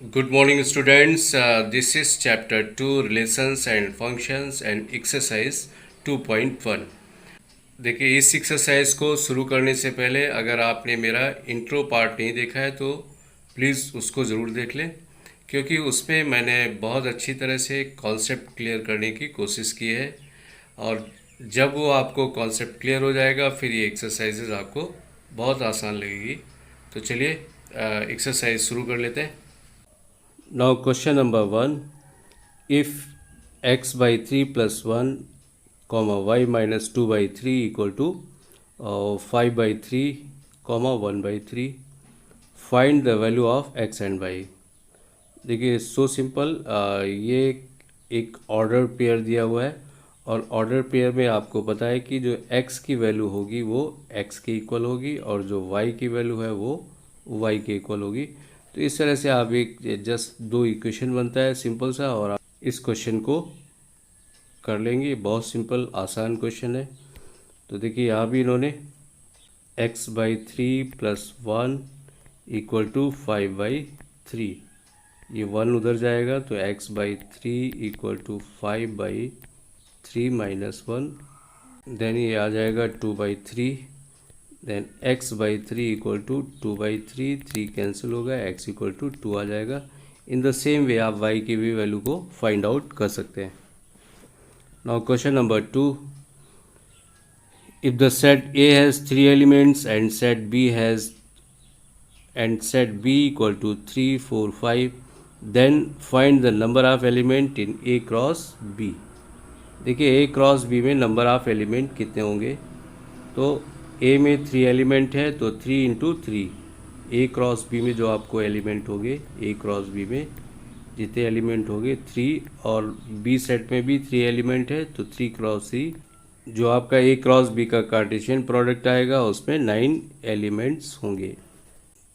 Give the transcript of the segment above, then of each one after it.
Good morning, students. This is chapter 2 Relations and Functions and exercise 2.1. देखिए, इस exercise को शुरू करने से पहले अगर आपने मेरा इंट्रो पार्ट नहीं देखा है तो प्लीज़ उसको ज़रूर देख लें, क्योंकि उसमें मैंने बहुत अच्छी तरह से कॉन्सेप्ट क्लियर करने की कोशिश की है। और जब वो आपको कॉन्सेप्ट क्लियर हो जाएगा फिर ये एक्सरसाइजेज आपको बहुत आसान लगेगी। तो चलिए एक्सरसाइज शुरू कर लेते हैं। Now question number 1. If x by 3 plus 1 comma y minus 2 by 3 equal to 5 by 3 comma 1 by 3, find the value of x and y. देखिए सो सिंपल, ये एक ऑर्डर पेयर दिया हुआ है और ऑर्डर पेयर में आपको पता है कि जो x की वैल्यू होगी वो x के इक्वल होगी और जो y की वैल्यू है वो y के इक्वल होगी। तो इस तरह से आप एक जस्ट दो इक्वेशन बनता है सिंपल सा, और आप इस क्वेश्चन को कर लेंगे। बहुत सिंपल आसान क्वेश्चन है। तो देखिए यहाँ भी इन्होंने x by 3 plus 1 equal to 5 by 3, ये 1 उधर जाएगा तो x by 3 equal to 5 by 3 minus 1, then ये आ जाएगा 2 by 3, then x by 3 equal to 2 by 3, 3 cancel होगा, x इक्वल टू 2 आ जाएगा। इन द सेम वे आप y की भी वैल्यू को फाइंड आउट कर सकते हैं। Now question number 2, if the set A has 3 elements and set B equal to 3, 4, 5, then find the number of element in A cross B। देखिए A cross B में number of element कितने होंगे, तो A में 3 element है तो 3 into 3, A cross B में जो आपको एलिमेंट होंगे A क्रॉस B में जितने एलिमेंट होंगे 3, और B सेट में भी 3 एलिमेंट है तो 3 क्रॉस 3, जो आपका A क्रॉस B का कार्टेशियन प्रोडक्ट आएगा उसमें 9 एलिमेंट्स होंगे।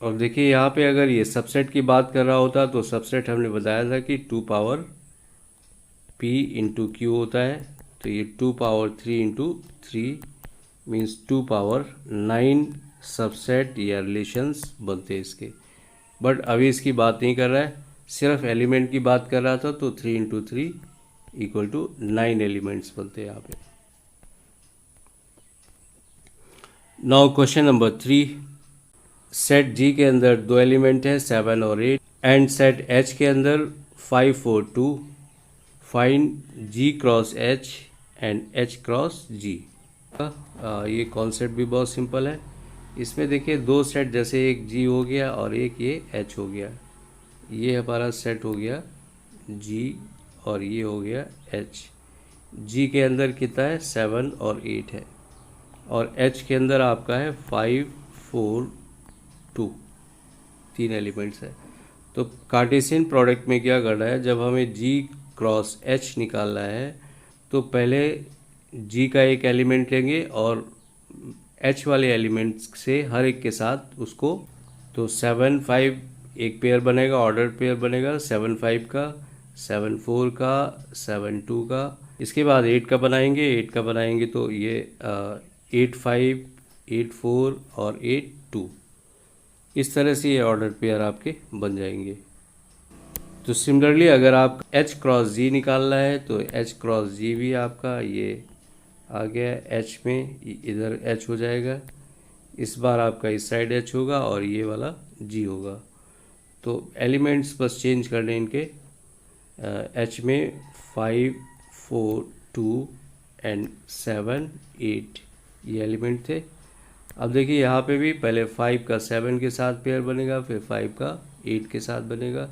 और देखिए यहाँ पे अगर ये सबसेट की बात कर रहा होता तो सबसेट हमने बताया था कि 2 पावर P इंटू क्यू होता है, तो ये 2 power 3 into 3 means 2 power 9 subset या रिलेशंस बनते हैं इसके। बट अभी इसकी बात नहीं कर रहा है, सिर्फ एलिमेंट की बात कर रहा था, तो 3 इंटू 3 इक्वल टू 9 एलिमेंट्स बनते हैं यहाँ पे। नाउ क्वेश्चन नंबर 3, सेट जी के अंदर 2 एलिमेंट है 7 और 8 एंड सेट एच के अंदर 5, 4, 2, find G cross H and H cross G. ये कॉन्सेप्ट भी बहुत सिंपल है। इसमें देखिए दो सेट, जैसे एक जी हो गया और एक ये एच हो गया, ये हमारा सेट हो गया जी और ये हो गया एच। जी के अंदर कितना है 7 और 8 है, और एच के अंदर आपका है 5, 4, 2, 3 एलिमेंट्स है। तो कार्टेशियन प्रोडक्ट में क्या करना है, जब हमें जी क्रॉस एच निकालना है तो पहले जी का एक एलिमेंट लेंगे और एच वाले एलिमेंट्स से हर एक के साथ उसको, तो 7, 5 एक पेयर बनेगा, ऑर्डर पेयर बनेगा 7, 5 का, 7, 4 का, 7, 2 का। इसके बाद 8 का बनाएंगे, 8 का बनाएंगे तो ये 8, 5, 8, 4 और 8, 2, इस तरह से ये ऑर्डर पेयर आपके बन जाएंगे। तो सिमिलरली अगर आप एच क्रॉस जी निकालना है तो एच क्रॉस जी भी आपका ये आ गया एच में, इधर एच हो जाएगा, इस बार आपका इस साइड एच होगा और ये वाला जी होगा। तो एलिमेंट्स बस चेंज करने इनके, एच में 5, 4, 2 एंड 7, 8 ये एलिमेंट थे। अब देखिए यहाँ पे भी पहले 5 का 7 के साथ पेयर बनेगा, फिर 5 का 8 के साथ बनेगा,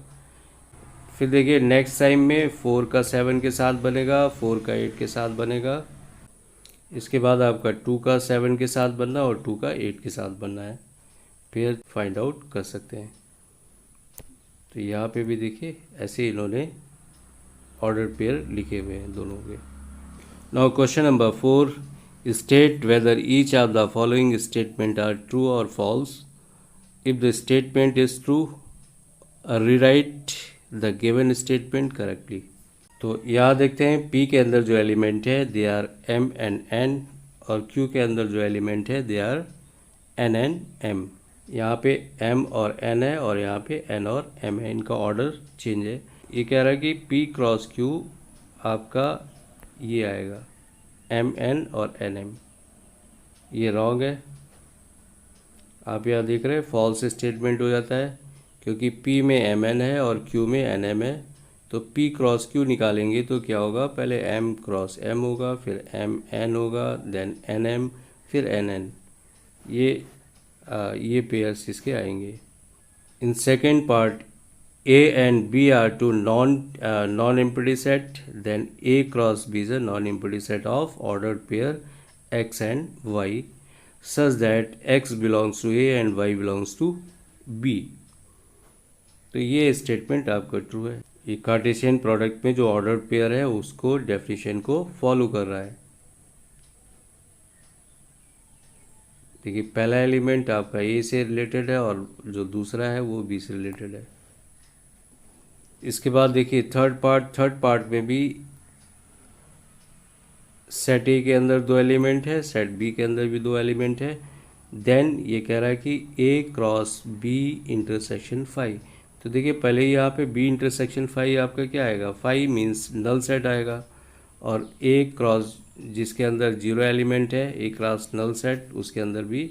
फिर देखिए नेक्स्ट टाइम में 4 का 7 के साथ बनेगा, 4 का 8 के साथ बनेगा, इसके बाद आपका 2 का 7 के साथ बनना और 2 का 8 के साथ बनना है, फिर फाइंड आउट कर सकते हैं। तो यहाँ पे भी देखिए ऐसे इन्होंने ऑर्डर पेयर लिखे हुए हैं दोनों के। Now question number 4, state whether each of the following statement are true or false. If the statement is true, rewrite the given statement correctly. तो यहाँ देखते हैं P के अंदर जो एलिमेंट है they are M and N, और Q के अंदर जो एलिमेंट है they are N and M। यहाँ पे m और n है और यहाँ पे n और m है, इनका ऑर्डर चेंज है। ये कह रहा है कि p क्रॉस q आपका ये आएगा m n और n m, ये रॉन्ग है। आप यहाँ देख रहे हैं फॉल्स स्टेटमेंट हो जाता है, क्योंकि P में mn है और Q में nm है। तो P क्रॉस Q निकालेंगे तो क्या होगा, पहले m क्रॉस m होगा, फिर m n होगा, देन nm, फिर nn। ये पेयर्स इसके आएंगे। In second part A and B are two non-empty set, then A cross B is a non-empty set of ordered pair X and Y, such that X belongs to A and Y belongs to B। तो ये statement आपका true है। ये Cartesian product में जो ordered pair है उसको definition को फॉलो कर रहा है। देखिए पहला एलिमेंट आपका ए से रिलेटेड है और जो दूसरा है वो बी से रिलेटेड है। इसके बाद देखिए थर्ड पार्ट में भी सेट ए के अंदर दो एलिमेंट है, सेट बी के अंदर भी दो एलिमेंट है। देन ये कह रहा है कि ए क्रॉस बी इंटरसेक्शन फाई। तो देखिए पहले यहाँ पे बी इंटरसेक्शन फाई आपका क्या आएगा, फाई मीन्स नल सेट आएगा, और ए क्रॉस जिसके अंदर जीरो एलिमेंट है, ए क्रॉस नल सेट, उसके अंदर भी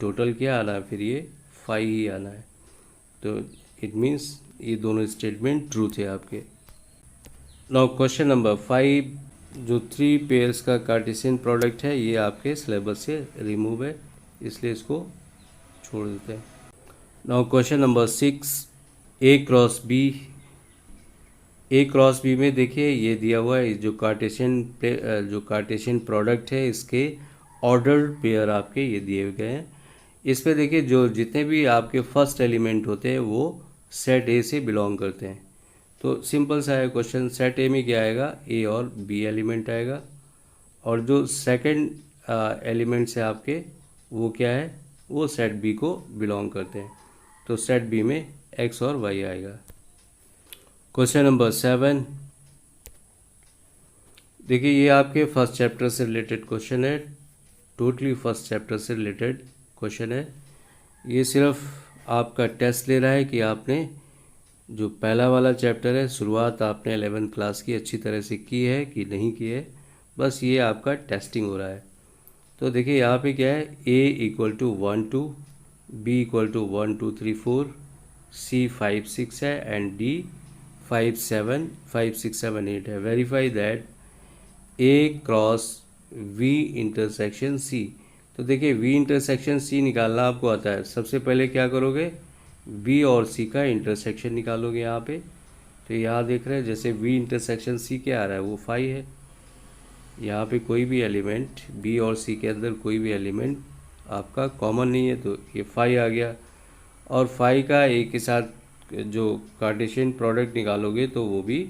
टोटल क्या आना है, फिर ये फाई ही आना है। तो इट मीन्स ये दोनों स्टेटमेंट ट्रू थे आपके। नाउ क्वेश्चन नंबर 5, जो 3 पेयर्स का कार्टेशियन प्रोडक्ट है ये आपके सिलेबस से रिमूव है, इसलिए इसको छोड़ देते हैं। नाउ क्वेश्चन नंबर 6, ए क्रॉस बी में देखिए ये दिया हुआ है, जो कार्टेशियन प्रोडक्ट है इसके ऑर्डर्ड पेयर आपके ये दिए गए हैं। इस पे देखिए जो जितने भी आपके फर्स्ट एलिमेंट होते हैं वो सेट ए से बिलोंग करते हैं। तो सिंपल सा है क्वेश्चन, सेट ए में क्या आएगा, ए और बी एलिमेंट आएगा, और जो सेकंड एलिमेंट्स है आपके वो क्या है, वो सेट बी को बिलोंग करते हैं। तो सेट बी में एक्स और वाई आएगा। क्वेश्चन नंबर 7, देखिए ये आपके फर्स्ट चैप्टर से रिलेटेड क्वेश्चन है, टोटली फर्स्ट चैप्टर से रिलेटेड क्वेश्चन है। ये सिर्फ आपका टेस्ट ले रहा है कि आपने जो पहला वाला चैप्टर है शुरुआत आपने 11th क्लास की अच्छी तरह से की है कि नहीं की है, बस ये आपका टेस्टिंग हो रहा है। तो देखिए यहाँ पे क्या है, a equal to 1 2, b equal to 1 2 3 4, c 5 6 है, एंड d 5 6 7 8 है। Verify that a cross v intersection c। तो देखिए v इंटरसेक्शन c निकालना आपको आता है। सबसे पहले क्या करोगे, b और c का इंटरसेक्शन निकालोगे यहाँ पे। तो यहाँ देख रहे हैं जैसे v इंटरसेक्शन c क्या आ रहा है, वो 5 है। यहाँ पे कोई भी एलिमेंट b और c के अंदर कोई भी एलिमेंट आपका कॉमन नहीं है, तो ये 5 आ गया। और 5 का a के साथ जो कार्टेशियन प्रोडक्ट निकालोगे तो वो भी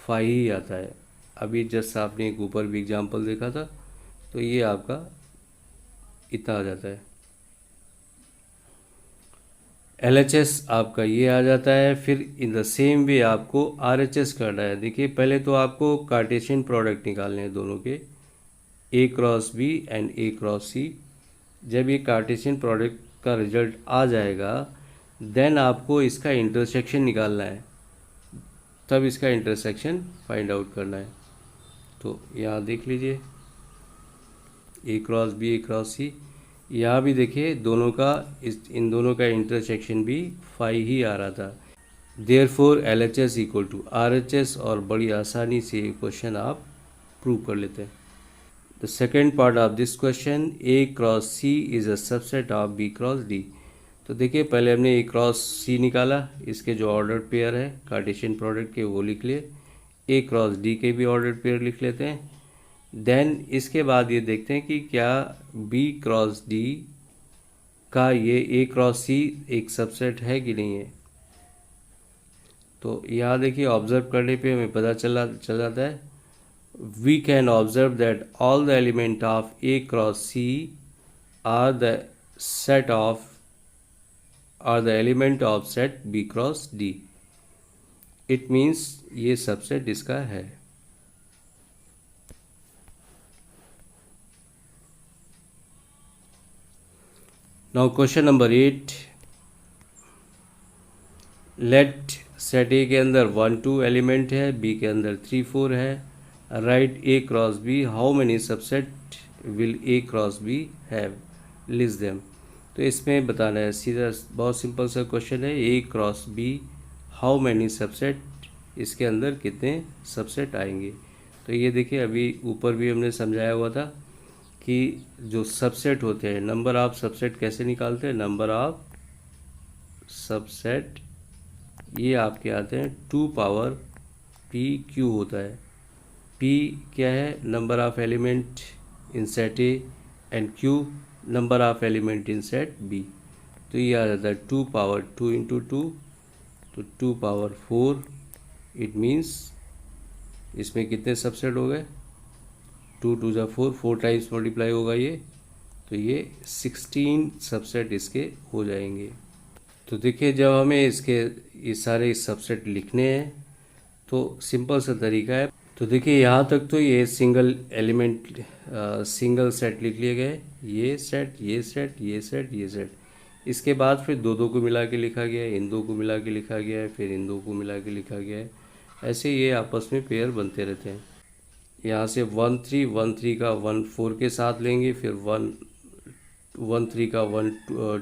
5 ही आता है। अभी जस्ट आपने एक ऊपर भी एग्जांपल देखा था, तो ये आपका इतना आ जाता है। LHS आपका ये आ जाता है। फिर इन द सेम वे आपको RHS करना है। देखिए पहले तो आपको कार्टेशियन प्रोडक्ट निकालने हैं दोनों के, A cross B and A cross C। जब ये कार्टेशियन प्रोडक्ट का रिजल्ट आ जाएगा देन आपको इसका इंटरसेक्शन निकालना है, तब इसका इंटरसेक्शन फाइंड आउट करना है। तो यहाँ देख लीजिए A cross B A cross C, यहाँ भी देखिए दोनों का इन दोनों का इंटरसेक्शन भी 5 ही आ रहा था। Therefore LHS equal to RHS, और बड़ी आसानी से ये क्वेश्चन आप प्रूव कर लेते हैं। The second part of this question, A cross C is a subset of B cross D। तो देखिए पहले हमने A क्रॉस C निकाला, इसके जो ऑर्डर पेयर है कार्टेशियन प्रोडक्ट के वो लिख लिए, A क्रॉस D के भी ऑर्डर पेयर लिख लेते हैं। देन इसके बाद ये देखते हैं कि क्या B क्रॉस D का ये A क्रॉस C एक सबसेट है कि नहीं है। तो यहाँ देखिए ऑब्जर्व करने पे हमें पता चल जाता है, we can observe that all the element of A cross C are the set of are the element of set B cross D। It means ये सबसेट इसका है। Now question number 8, let set A के अंदर 1 2 element है, B के अंदर 3 4 है, write A cross B, how many subset will A cross B have, list them. तो इसमें बताना है, सीधा बहुत सिंपल सा क्वेश्चन है, A cross B how many subset, इसके अंदर कितने सबसेट आएंगे। तो ये देखिए अभी ऊपर भी हमने समझाया हुआ था कि जो सबसेट होते हैं, नंबर ऑफ सबसेट कैसे निकालते हैं, नंबर ऑफ सबसेट ये आपके आते हैं 2 पावर पी क्यू होता है। पी क्या है, number of element in set A, and Q number of element in set B. तो ये आ जाता है 2 पावर 2 इंटू 2, तो 2 पावर 4। इट मीन्स इसमें कितने सबसेट हो गए, 2 2 जा 4, 4 टाइम्स मल्टीप्लाई होगा ये, तो ये 16 सबसेट इसके हो जाएंगे। तो देखिए जब हमें इसके ये सारे सबसेट लिखने हैं तो सिंपल सा तरीका है। तो देखिए यहाँ तक तो ये सिंगल एलिमेंट सिंगल सेट लिख लिए गए, ये सेट ये सेट ये सेट ये सेट। इसके बाद फिर दो दो को मिला के लिखा गया है, इन दो को मिला के लिखा गया है, फिर इन दो को मिला के लिखा गया है। ऐसे ये आपस में पेयर बनते रहते हैं। यहाँ से 1 3 1 3 का 1 4 के साथ लेंगे, फिर 1 1 3 का 1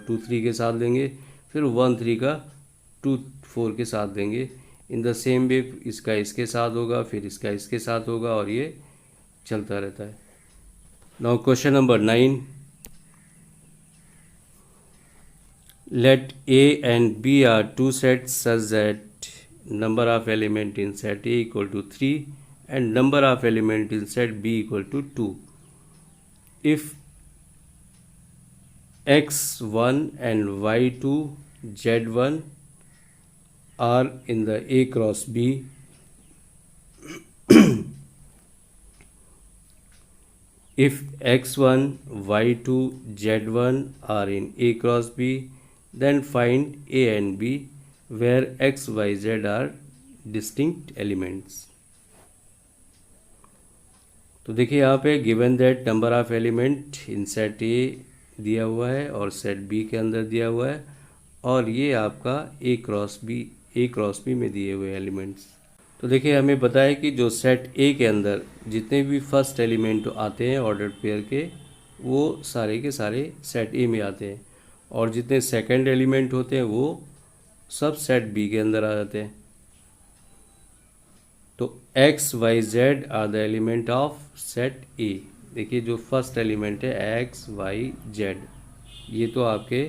2 3 के साथ लेंगे, फिर 1 3 का 2 4 के साथ देंगे। इन द सेम वे इसका इसके साथ होगा, फिर इसका इसके साथ होगा, और ये चलता रहता है। Now question number 9, let A and B are two sets such that number of element in set A equal to 3 and number of element in set B equal to 2. If x1 and y2 z1 are in the A cross B, if x1 y2 z1 are in A cross B, then find A and B where x y z are distinct elements। तो देखिए यहाँ पे given that number of element in set ए दिया हुआ है और set B के अंदर दिया हुआ है, और ये आपका ए क्रॉस बी में दिए हुए एलिमेंट्स। तो देखिए हमें पता है कि जो सेट ए के अंदर जितने भी फर्स्ट एलिमेंट आते हैं ऑर्डर्ड पेयर के, वो सारे के सारे सेट ए में आते हैं, और जितने सेकंड एलिमेंट होते हैं वो सब सेट बी के अंदर आ जाते हैं। तो x y z are the element of set A. देखिए जो फर्स्ट एलिमेंट है एक्स वाई जेड, ये तो आपके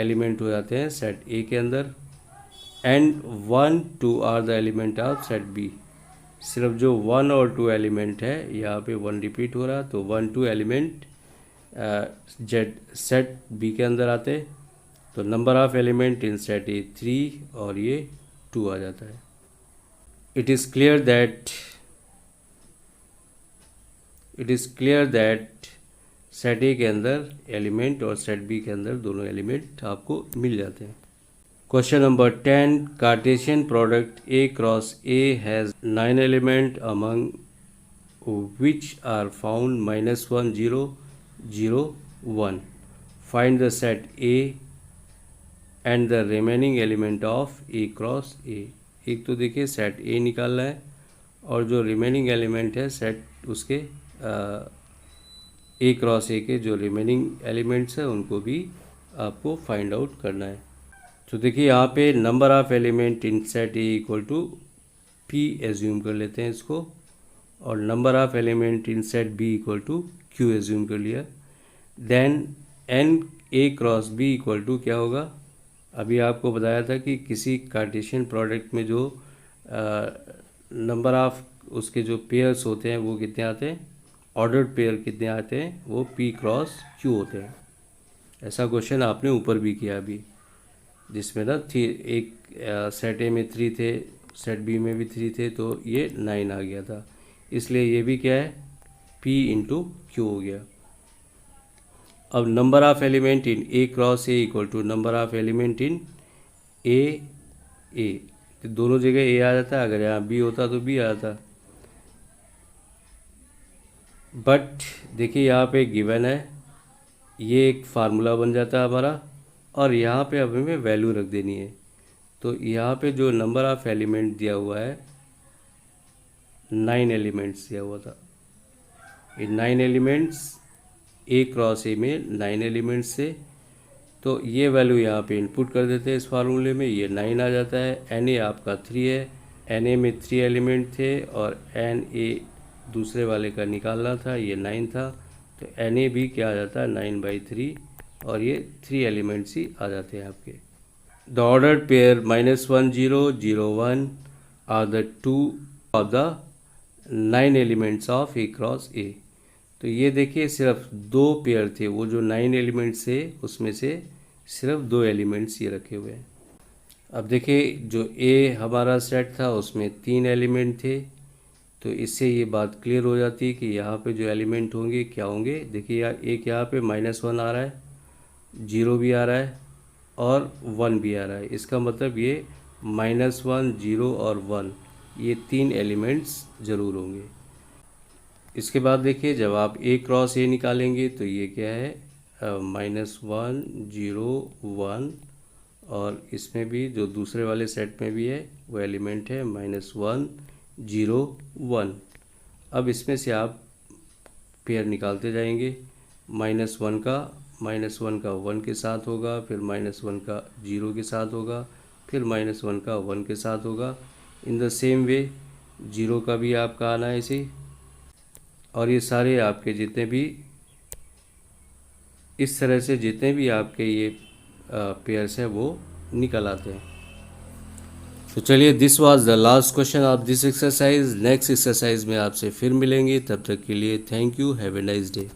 एलिमेंट हो जाते हैं सेट ए के अंदर, and 1 2 are the element of set B. सिर्फ जो 1 और 2 एलिमेंट है, यहाँ पे 1 रिपीट हो रहा, तो 1 2 एलिमेंट जेड सेट बी के अंदर आते हैं। तो number of element in set ए 3 और ये 2 आ जाता है। It is clear that set A के अंदर एलिमेंट और सेट बी के अंदर दोनों एलिमेंट आपको मिल जाते हैं। Question number 10, Cartesian product A cross A has 9 element among which are found -1 0 0 1। Find the set A and the remaining element of A cross A. एक तो देखिए सेट ए निकालना है, और जो रिमेनिंग एलिमेंट है सेट उसके ए क्रॉस ए के जो रिमेनिंग एलिमेंट्स हैं उनको भी आपको फाइंड आउट करना है। तो देखिए यहाँ पे number of element in set A equal to P assume कर लेते हैं इसको, और number of element in set B equal to Q assume कर लिया। Then n A cross B equal to क्या होगा, अभी आपको बताया था कि किसी कार्टेशियन प्रोडक्ट में जो नंबर ऑफ उसके जो पेयर्स होते हैं वो कितने आते हैं, ऑर्डर्ड पेयर कितने आते हैं, वो पी क्रॉस क्यू होते हैं। ऐसा क्वेश्चन आपने ऊपर भी किया अभी, जिसमें ना एक सेट ए में 3 थे, सेट बी में भी 3 थे, तो ये 9 आ गया था। इसलिए ये भी क्या है, पी इंटू क्यू हो गया। अब number of element in A cross A equal to number of element in A, तो दोनों जगह ए आ जाता है, अगर यहाँ बी होता तो बी आ जाता। बट देखिए यहाँ पे गिवन है ये एक फार्मूला बन जाता है हमारा। और यहाँ पे अब हमें वैल्यू रख देनी है। तो यहाँ पे जो नंबर ऑफ एलिमेंट दिया हुआ है 9 एलिमेंट्स दिया हुआ था। ये 9 एलिमेंट्स ए क्रॉस ए में 9 एलिमेंट्स से, तो ये वैल्यू यहाँ पे इनपुट कर देते हैं इस फार्मूले में, ये 9 आ जाता है। एन ए आपका 3 है, एन ए में 3 एलिमेंट थे और एन ए दूसरे वाले का निकालना था, ये 9 था। तो एन ए भी क्या आ जाता है 9/3 और ये 3 एलिमेंट्स ही आ जाते हैं आपके। The ordered pair -1 0 0 1 are the two of the 9 elements of A cross A. तो ये देखिए सिर्फ 2 पेयर थे, वो जो 9 एलिमेंट्स थे उसमें से सिर्फ 2 एलिमेंट्स ये रखे हुए हैं। अब देखिए जो ए हमारा सेट था उसमें 3 एलिमेंट थे, तो इससे ये बात क्लियर हो जाती है कि यहाँ पे जो एलिमेंट होंगे क्या होंगे। देखिए एक यहाँ पे -1 आ रहा है, 0 भी आ रहा है और 1 भी आ रहा है। इसका मतलब ये -1 0 और 1 ये 3 एलिमेंट्स ज़रूर होंगे। इसके बाद देखिए जब आप ए क्रॉस ए निकालेंगे तो ये क्या है -1 0 1, और इसमें भी जो दूसरे वाले सेट में भी है वो एलिमेंट है -1 0 1। अब इसमें से आप पेयर निकालते जाएंगे। -1 का 1 के साथ होगा, फिर -1 का 0 के साथ होगा, फिर -1 का 1 के साथ होगा। इन द सेम वे 0 का भी आपका आना है इसे, और ये सारे आपके जितने भी इस तरह से जितने भी आपके ये पेयर्स हैं वो निकल आते हैं। तो चलिए this was the last question of this exercise. Next exercise में आपसे फिर मिलेंगे, तब तक के लिए thank you, have a nice day.